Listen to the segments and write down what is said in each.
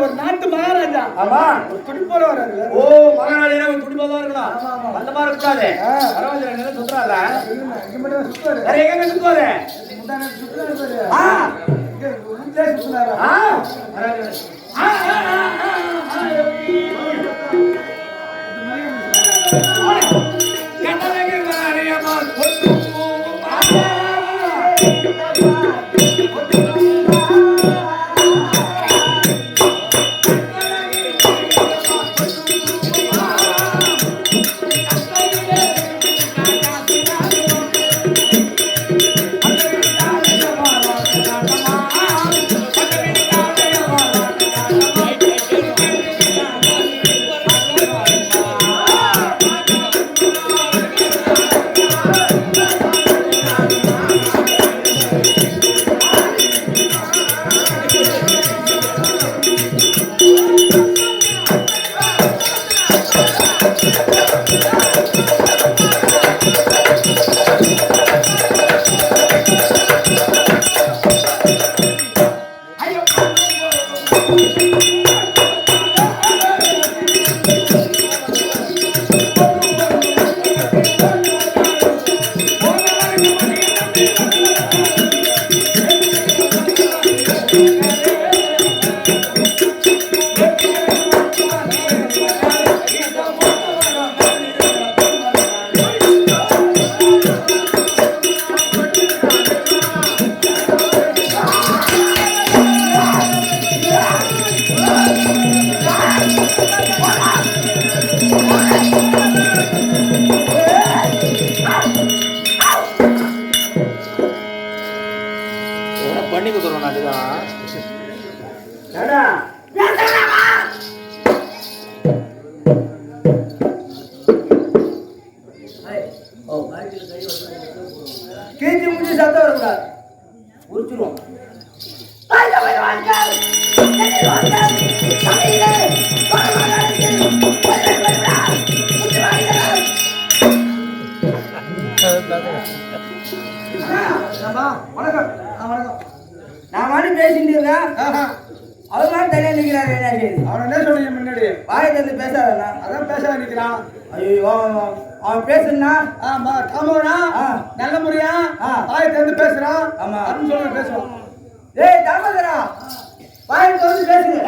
ஒரு நாட்டு மகாராஜா ஒரு துடிப்போல வராரு. ஓ மகாராஜா துடிப்போல இருக்கலாம். அந்த மாதிரி இருக்காது. பரவாயில்ல சுத்துறாங்க. இங்க மட்டும் சுத்துறாரு. வேற எங்க சுத்துவாரு? முந்தான சுத்துறாரு. இங்க உள்ளே சுத்துறாரு. பண்ணி கொடுத்துருவோம். அதுதான் கீழ்ச்சி முடிச்சு சத்தம் வரக்கூடாது. உரிச்சிருவோம். வணக்கம். நான் மாதிரி பேசிட்டு இருக்கேன். அவர் மாதிரி தனியா நிக்கிறாரு. என்ன செய்யுது? அவன் என்ன சொன்னீங்க முன்னாடி? வாயை தந்து பேசாதா? அதான் பேசாத நிக்கிறான். ஐயோ அவன் பேசுனா காமோனா நல்ல முறையா வாயை தந்து பேசுறான். ஆமா அப்படின்னு சொல்லி பேசுவான். ஏய் தாமதரா வாயை தந்து பேசுங்க.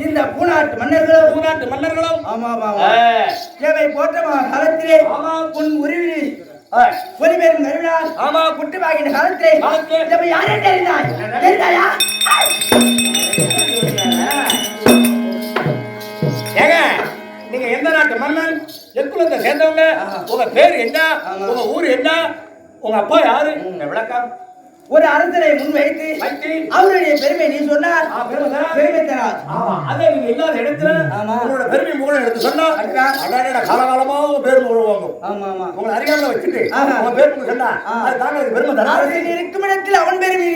இந்த பூநாட்டு மன்னர்களும் போற்ற காலத்திலே உன் உருவினி ஒளிபெரும் கருணால் ஆமா குட்டு வாங்கின காலத்திலே யாரே தெரிந்தாயா? நீங்க எந்த நாட்டு மன்னன், எக்குலத்தை சேர்ந்தவங்க, உங்க பேர் என்ன, உங்க ஊர் என்ன, உங்க அப்பா யாரு விளக்கம் ஒரு அரசனை முன் வைத்து அவருடைய பெருமை நீ சொன்னால் பெருமை தராது. அதே நீங்க இல்லாத இடத்துல உங்களோட பெருமை முகனை எடுத்து சொன்னா காலகாலமா உங்க பேர் முழுவாங்க. ஆமா ஆமா உங்களை அறியாமல வச்சுட்டு உங்க பேர் முக சொன்னா அது தாங்க பெருமை தராது. இருக்கும் இடத்தில் அவன் பெருமை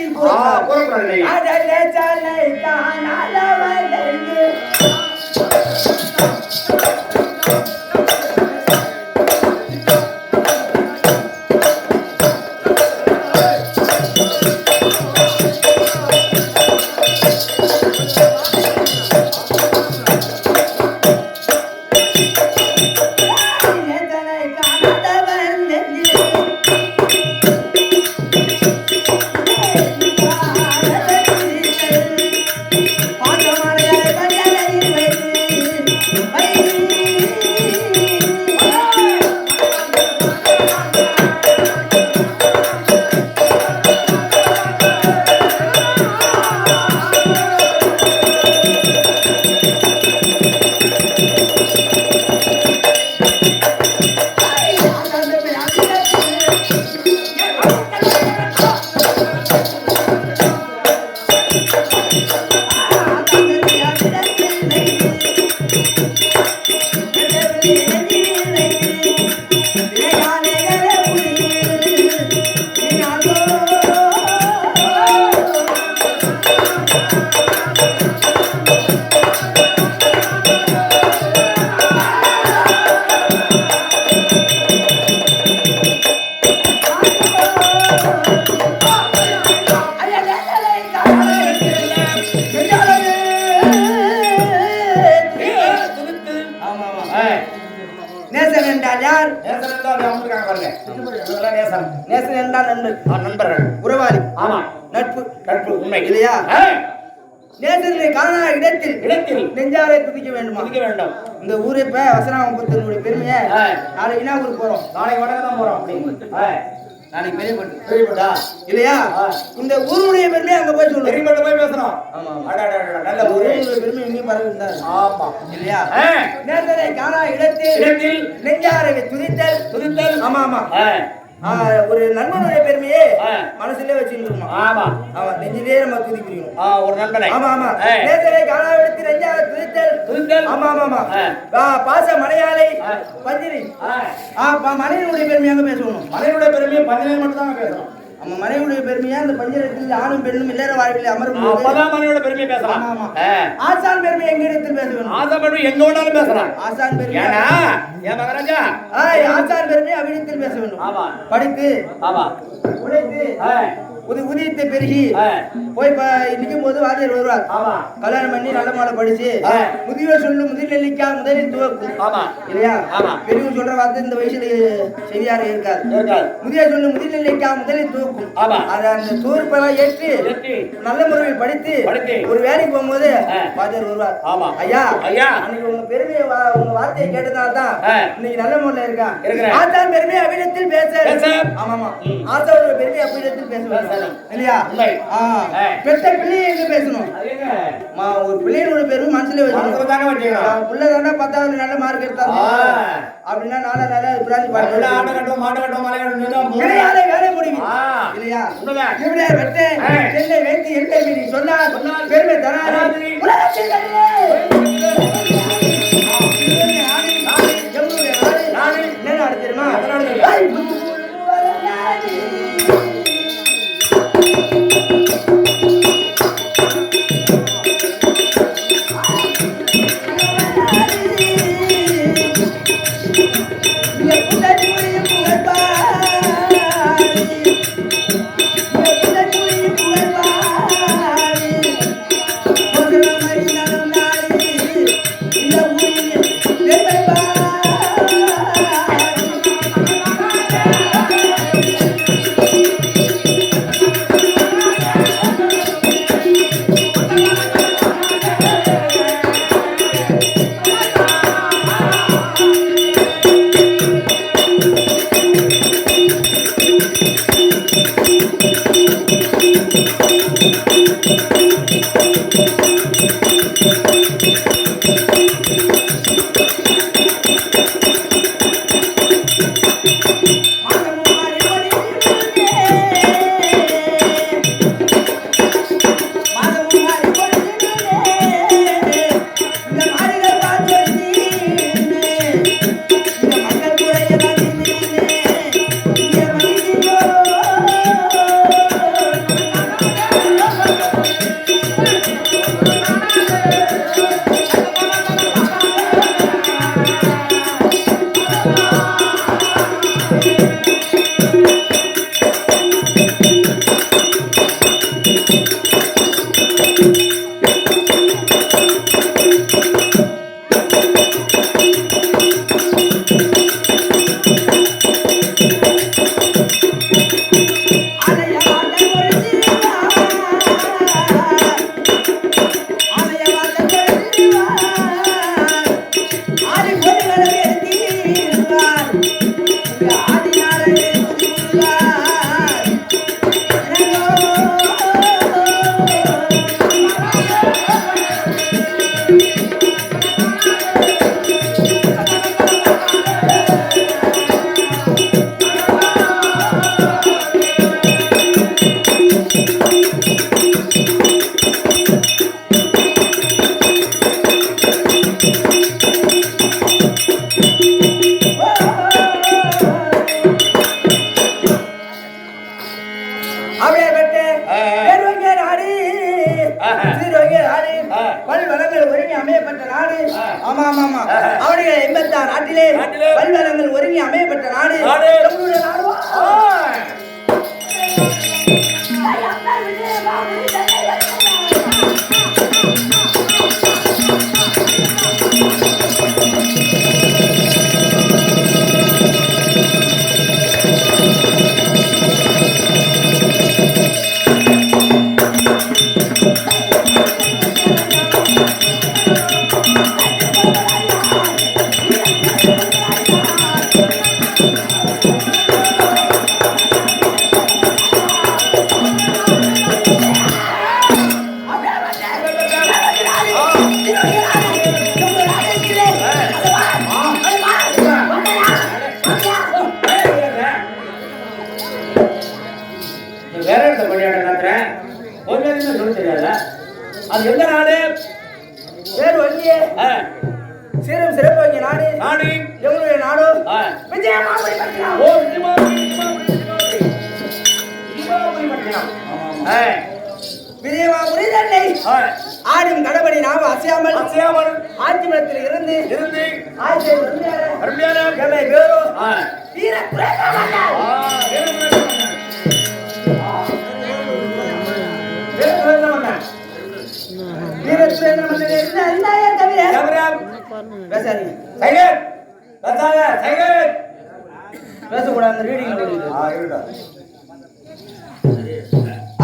நேசன் என்றால் யார்? நேசன் என்றால் அமர்க்காங்க பாருங்க. இதெல்லாம் நேசன். நேசன் என்றால் நண்பர்கள். உறவாளி. ஆமா. நட்பு உண்மை இல்லையா? நேசனை காணா இடத்தில் நெஞ்சாரை துதிக்க வேண்டுமா? துதிக்க வேண்டும். இந்த ஊரு இப்ப வசனாமபுரத்தினுடைய பெருமையை நாளைக்கு என்ன ஊருக்கு போறோம்? நாளைக்கு வடக்கு தான் போறோம். அப்படி நாளைக்கு பெரியப்பட்டா இல்லையா? இந்த ஊருடைய பெருமையை அங்க போய் சொல்லு. பெரியப்பட்ட போய் பேசணும். ஆமா நல்ல ஊருடைய பெருமை இங்கேயும் பரவுதா? ஆமா இல்லையா? நேசனை காணா இடத்தில் நெஞ்சாரை துதித்தல். ஆமா ஆமா. ஒரு நண்பனுடைய பெருமையே மனசுலயே வச்சுருக்கோம். ஆமா ஆமா, நெஞ்சிலே நம்ம துதிக்கிறோம். ஒரு நண்பனை. ஆமா ஆமா. நேசனை காணா இடத்தில் நெஞ்சாரை துதித்தல். ஆமா ஆமா ஆமா. பாச மலையாளை பஞ்சிரி. மனைவியுடைய பெருமையாக பேசணும். மனைவியுடைய பெருமையை பஞ்சிரி மட்டும் தான் பேசணும். நம்ம மனைவியுடைய பெருமையா அந்த பஞ்சரத்தில் ஆணும் பெண்ணும் இல்லற வாழ்வில் அமரும் அப்பதான் மனைவியோட பெருமையை பேசலாம். ஆமா. ஆசான் பெருமை எங்க இடத்தில் பேச வேண்டும்? ஆசான் பெருமை எங்க வேணாலும் பேசலாம். ஆசான் பெருமை ஏனா ஏன் மகராஜா ஆசான் பெருமை அவ்விடத்தில் பேச வேண்டும். ஆமா. படித்து ஆமா உழைத்து உதயத்தை பெருகி போய் நிற்கும் போது வாத்தியார் வருவார். கல்யாணம் பண்ணி நல்ல மாலை படிச்சு முதியோர் சொல்லும் முதல் நெல்லிக்கா முதலில் துவக்கும். இல்லையா? பெரியவர் சொல்ற வார்த்தை இந்த வயசுல சரியாக இருக்காது. முதியோர் சொல்லும் முதல் நெல்லிக்கா முதலில் துவக்கும். அதை அந்த தூர்ப்பெல்லாம் ஏற்று நல்ல முறையில் படித்து ஒரு வேலைக்கு போகும்போது வாத்தியார் வருவார். ஐயா அன்னைக்கு உங்க பெருமையை உங்க வார்த்தையை கேட்டதால்தான் இன்னைக்கு நல்ல முறையில் இருக்கான். ஆசான் பெருமை அவ்விடத்தில் பேச. ஆமாமா, ஆசானோட பெருமை அவ்விடத்தில் பேசுவாங்க இல்லையா? பெற்ற பிள்ளையை எங்க பேசணும்? ஒரு பிள்ளையோட பெரும் மனசுல வச்சுக்கணும். பிள்ளை தானே 10வது நல்ல மார்க் எடுத்தாங்க அப்படின்னா நாளா பிராஞ்சி வேலை முடியும் இல்லையா? இப்படியா பெற்ற என்னை வைத்து என் பெருமை நீ சொன்னால் பெருமை தராது. என்ன நாடு தெரியுமா? அப்படியே பெற்று நாடு சீரோக்கிய நாடு பல்வளங்கள் ஒருங்கி அமையப்பட்ட நாடு. ஆமா ஆமா ஆமா அவருடைய 86 நாட்டிலே பல்வளங்கள் ஒருங்கி அமையப்பட்ட நாடு நம்முடைய நாடு. அது எந்த நாடு? பேர் வங்கியே சீரும் சிறப்பு நாடு. நாடு எங்களுடைய நாடு விஜயமாபுரி பட்டினம். ஓ விஜயமாபுரி தன்னை ஆடும் கடவுளை நாம் அசையாமல் ஆட்சி மரத்தில் இருந்து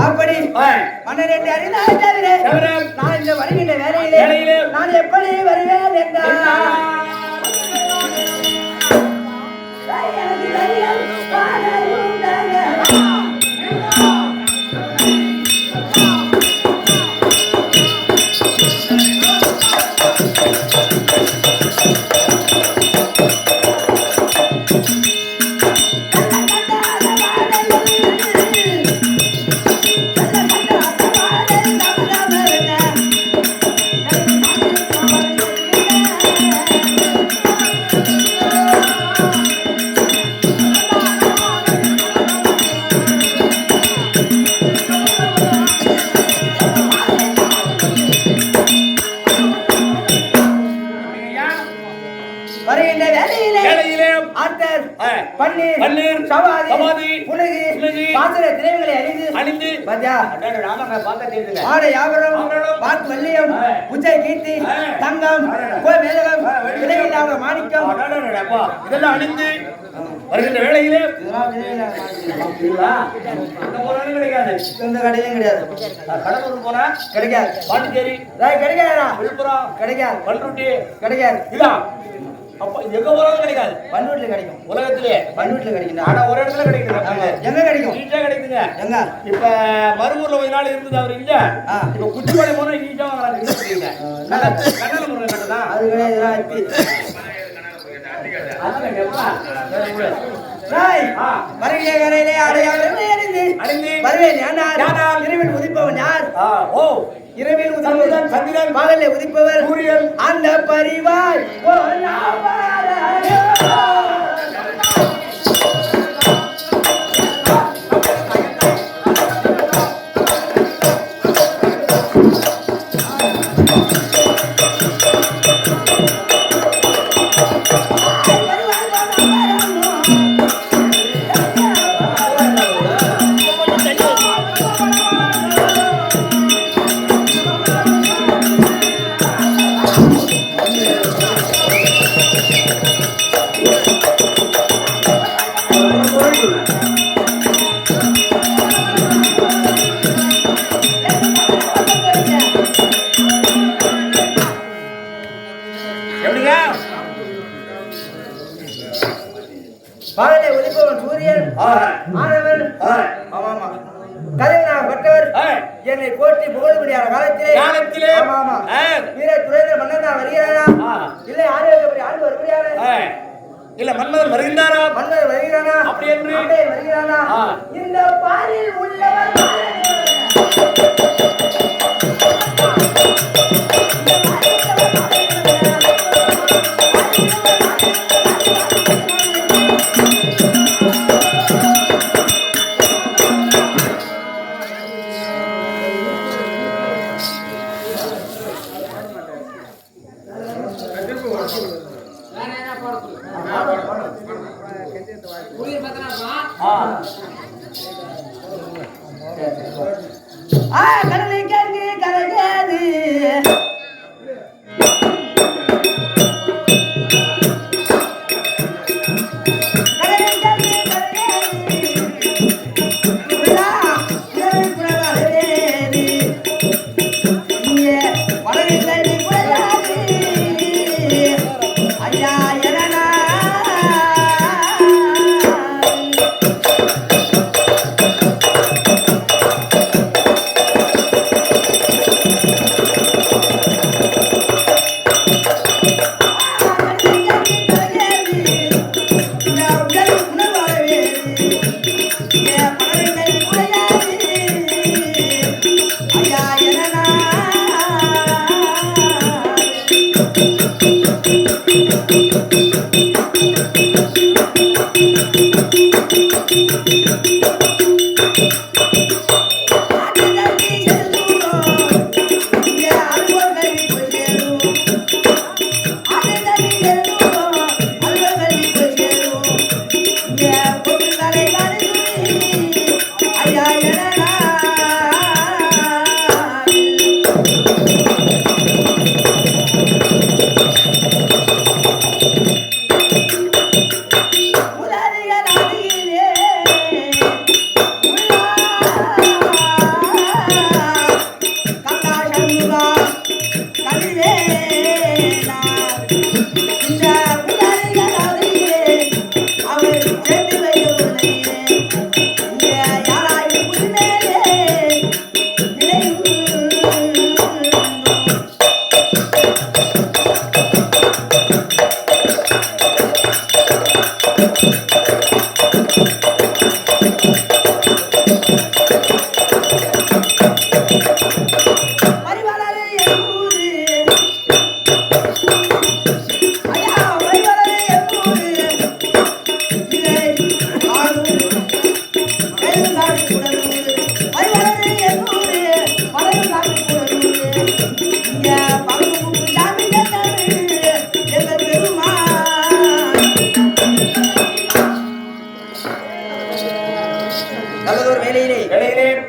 அப்படி மன்னரை அறிந்தால் தவிர நான் இந்த வருகின்ற வேலையிலே நான் எப்படி வருவேன் என்றால் பன்னீர் சவாதி புனகி பாத்திர திரைகளை அணிந்து பஜா ஆடை ஆபரணம் வாக்கு வல்லியம் உச்சை கீர்த்தி தங்கம் கோய் மேலகம் விலையில்லாத மாணிக்கம் இதெல்லாம் அணிந்து வருகின்ற வேளையிலே கிடைக்காது. எந்த கடையிலும் கிடையாது. கடலூர் போனா கிடைக்காது. பாண்டிச்சேரி கிடைக்காதா? விழுப்புரம் கிடைக்காது. பண்ருட்டி கிடைக்காது. இல்ல அப்ப எங்க போறாலும் கிடைக்காது. பண்ருட்டில கிடைக்கும். உலகத்திலே பண்ருட்டில கிடைக்கும். ஆனா ஒரு இடத்துல கிடைக்குது. எங்க கிடைக்கும்? ஈஸியா கிடைக்குதுங்க. எங்க? இப்ப மருமூர்ல கொஞ்ச நாள் இருந்தது அவர் இல்ல. இப்ப குச்சிப்பாடி போனா ஈஸியா வாங்கலாம். என்ன சொல்றீங்க? கடல முருகன் கட்டதா? அது கிடையாது. வருகிற கரையிலே அடையாளம் அணிந்து வருவேன். யானால் இரவில் உதிப்பவன் யார்? ஓ இரவில் உதிப்பவன் சந்திரன், பகலில் உதிப்பவர் சூரியன். அந்த பரிவாய் பகலை உதிப்பவன் சூரியன் ஆனவன். கலைஞர் என்னை போற்றி புகழும்படியான காலத்திலே வீர துறைந்த மன்னன் வருகிறாரா? இல்லை ஆரோக்கியப்படி ஆண்டு வருகிறாரா? இல்ல மன்னர் வருகின்றாரா? மன்னர் வருகிறானா? அப்படி என்று வருகிறானா? இந்த பாரில் உள்ளவர் கடலை கேட்டு கரையாது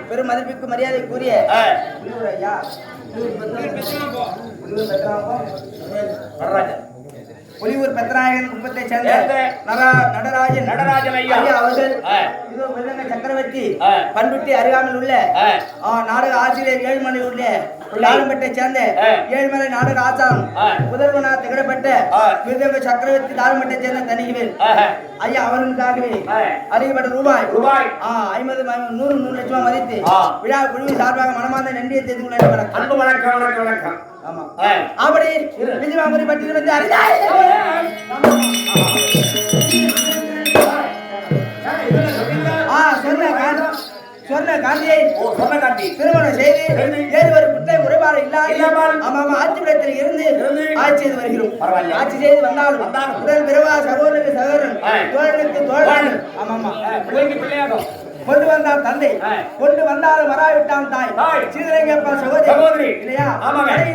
பெரும் மதிப்புக்கு மரியாதை கூறிய ஐயா புலியூர் பெத்தநாயகன் குப்பத்தை சேர்ந்த நடராஜன் ஐயா அவர்கள் சக்கரவர்த்தி பண்ருட்டி அருகாமையில் உள்ள நாடக ஆசிரியர் ஏழுமலை உள்ள தாழ்மட்டை சேர்ந்த ஏழுமலை நாடக ஆசாரம் முதல்வனா திகழப்பட்ட விருதுங்க சக்கரவர்த்தி தாழ்மட்டை சேர்ந்த தனிகள் ஐயா அவர்களுக்காகவே அதிகப்பட்ட ரூபாய் 50 100 லட்சம் மதித்து விழா குழுவி சார்பாக மனமார்ந்த நன்றியை தெரிந்து கொள்ள வணக்கம். ஆமா அப்படி விஜயமாபுரி பட்டியல் வந்து சொன்ன காந்தியை திருமணம் செய்து ஏழுவர் குற்ற குறைபாடு இல்லாமல் ஆட்சிபுரத்தில் இருந்து ஆட்சி செய்து வருகிறோம். ஆட்சி செய்து வந்தாலும் உடல் பிறவா சகோதரனுக்கு சகோதரன் தோழனுக்கு தோழன் கொண்டு வந்தார் தந்தை கொண்டு வந்தாலும் வராவிட்டான் தாய் சீதரங்கப்பா சகோதரி இல்லையா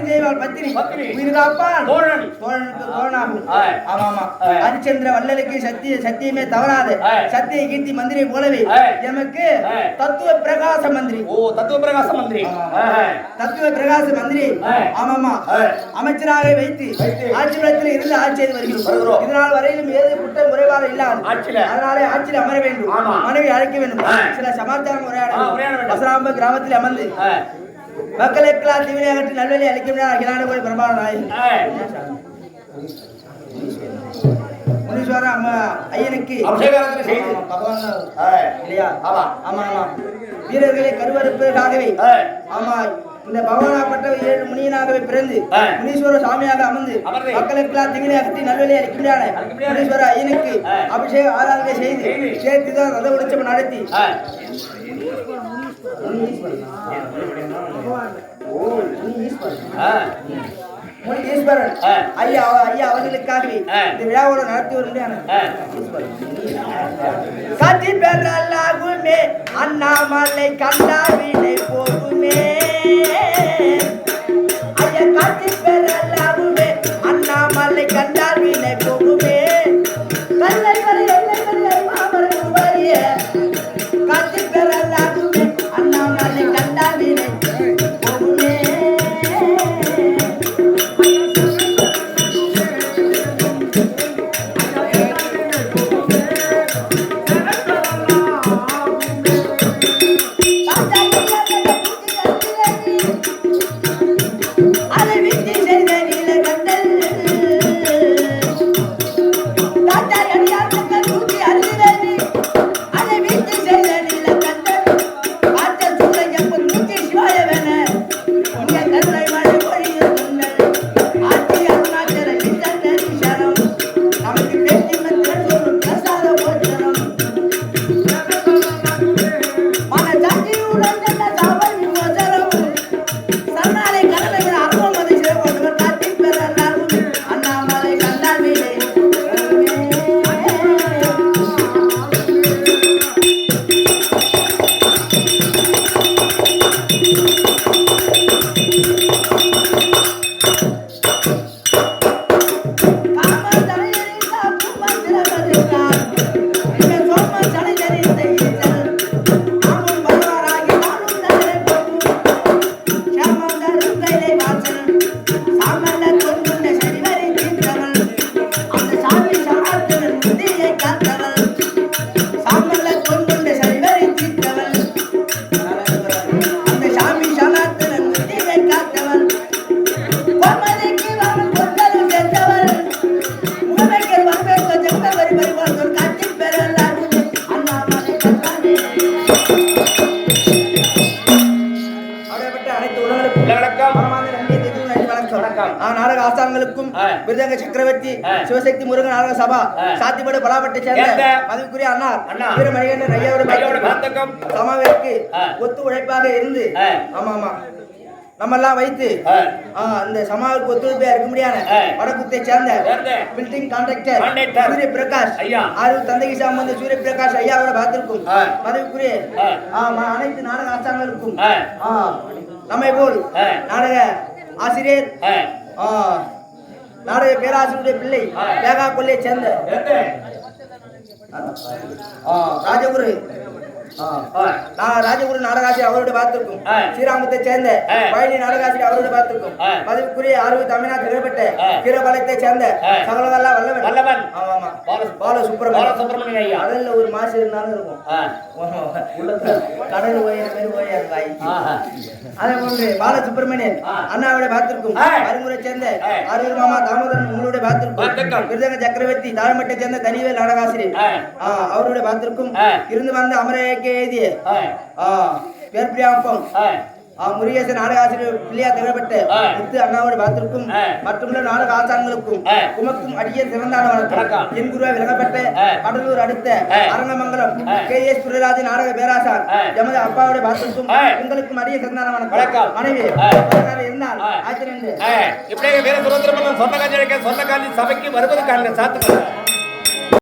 செய்வாள் பத்தினி உயிர்காப்பான் தோழனுக்கு தோழனாகும். ஆமாமா ஹரிச்சந்திர வள்ளலுக்கு சத்தியமே தவறாது சத்திய கீர்த்தி மந்திரி போலவே எமக்கு தத்துவ பிரகாச மந்திரி ஆமாமா அமைச்சராக வைத்து ஆட்சிபுரத்தில் இருந்து ஆட்சி செய்து வருகிறோம். இதனால் வரையிலும் ஏது குற்றம் குறைபாடு இல்லாது அதனாலே ஆட்சியில் அமர வேண்டும் மனைவி அழைக்க வேண்டும். சில சமாச்சாரம் உரையாட கிராமத்தில் அமர்ந்து மக்களுக்கெல்லாம் தீவினை அகற்றி நல்வழி அளிக்க போய் பிரபான முனீஸ்வர ஐயனுக்கு வீரர்களை கருவறுப்பதற்காகவே ஆமா இந்த பகவானாப்பட்ட 7 முனியனாகவே பிறந்து முனீஸ்வர சாமியாக அமர்ந்து மக்களுக்கெல்லாம் திகிலை அகற்றி நல்வழி அளிக்கின்றான முனீஸ்வர ஐயனுக்கு அபிஷேக ஆராதனை செய்து சேர்த்துதான் ரத உற்சவம் நடத்தி ஈஸ்வரன் ஐயா அவர்களுக்காகவே இந்த விழாவோட நடத்தி வருகிறான கத்தி பெறலாகுமே அண்ணாமலை கண்டாவினை போகுமே ஐயா கத்தி பெறலாகுமே அண்ணாமலை கண்டாவினை போகுமே கல்லை கரை எல்லை கரை மாமரம் கத்தி பெறலாகுமே அண்ணாமலை கண்டாவினை நாடக ஆஸ்தானங்களுக்கும் விருதங்க சக்கரவர்த்தி சிவசக்தி முருகன் நாடக சபா சாத்திப்படு பலாப்பட்டை சேர்ந்த மதிப்புக்குரிய அண்ணா வீரமணிகண்டன் ஐயாவோட சமாவிற்கு ஒத்து உழைப்பாக இருந்து ஆமா நம்ம எல்லாம் வைத்து அந்த சமாவுக்கு ஒத்துழைப்பா இருக்க முடியாத வடக்குத்தை சேர்ந்த பில்டிங் கான்ட்ராக்டர் சூரிய பிரகாஷ் ஆறு தந்தைக்கு சார்ந்த சூரிய பிரகாஷ் ஐயாவோட பார்த்திருக்கும் மதிப்புக்குரிய அனைத்து நாடக ஆஸ்தானங்களுக்கும் நம்மை போல் நாடக ஆசிரியர் நாடக பேராசிரியருடைய பிள்ளை வேகா கொள்ளையை சேர்ந்த ராஜகுரு ராஜகுரு நாடகாசிரியர் அவரோட பார்த்திருக்கும் ஸ்ரீராமத்தை சேர்ந்த பழனி நாடகாசிரியர் அவரோட பார்த்திருக்கும் மதிப்புக்குரிய ஆர்வ தமிழ்நாடு திகழ்பெற்ற கீரபாளையத்தை சேர்ந்த சகலவல்லா வல்லவன் ஆமா பால சுப்பிரமணியம் கடல்ல ஒரு மாசு இருந்தாலும் இருக்கும் கடல் ஓயாது வாய் அதே போன்று பால சுப்பிரமணியன் அண்ணாவோட பார்த்திருக்கும் அருமுறை சேர்ந்த ஆரூர் மாமா தாமோதரன் உங்களோட பார்த்திருக்கும் விருதங்க சக்கரவர்த்தி தாழ்மட்டை சேர்ந்த தனிவேல் நாடகாசிரியர் அவரோட பார்த்திருக்கும் இருந்து வந்த அமரேக்கு எழுதிய பேர்பிரியாம்பம் முருகேசன் நாடக ஆசிரியர் பிள்ளையா திகழ்பட்ட முத்து அண்ணாவோட பார்த்திருக்கும் மற்றுமுள்ள நாடக ஆசான்களுக்கும் உமக்கும் அடிய சிறந்தான வணக்கம் என் குருவா விலகப்பட்ட கடலூர் அடுத்த அரங்கமங்கலம் KS துரைராஜ் நாடக பேராசான் எமது அப்பாவோட பார்த்திருக்கும் உங்களுக்கும் அடிய சிறந்தான வணக்கம் மனைவி இருந்தால் ஆச்சரியம் இப்படியே வீர சுரந்திரமல்லன் சொந்த காட்சி சபைக்கு வருவதற்கான சாத்துக்கள்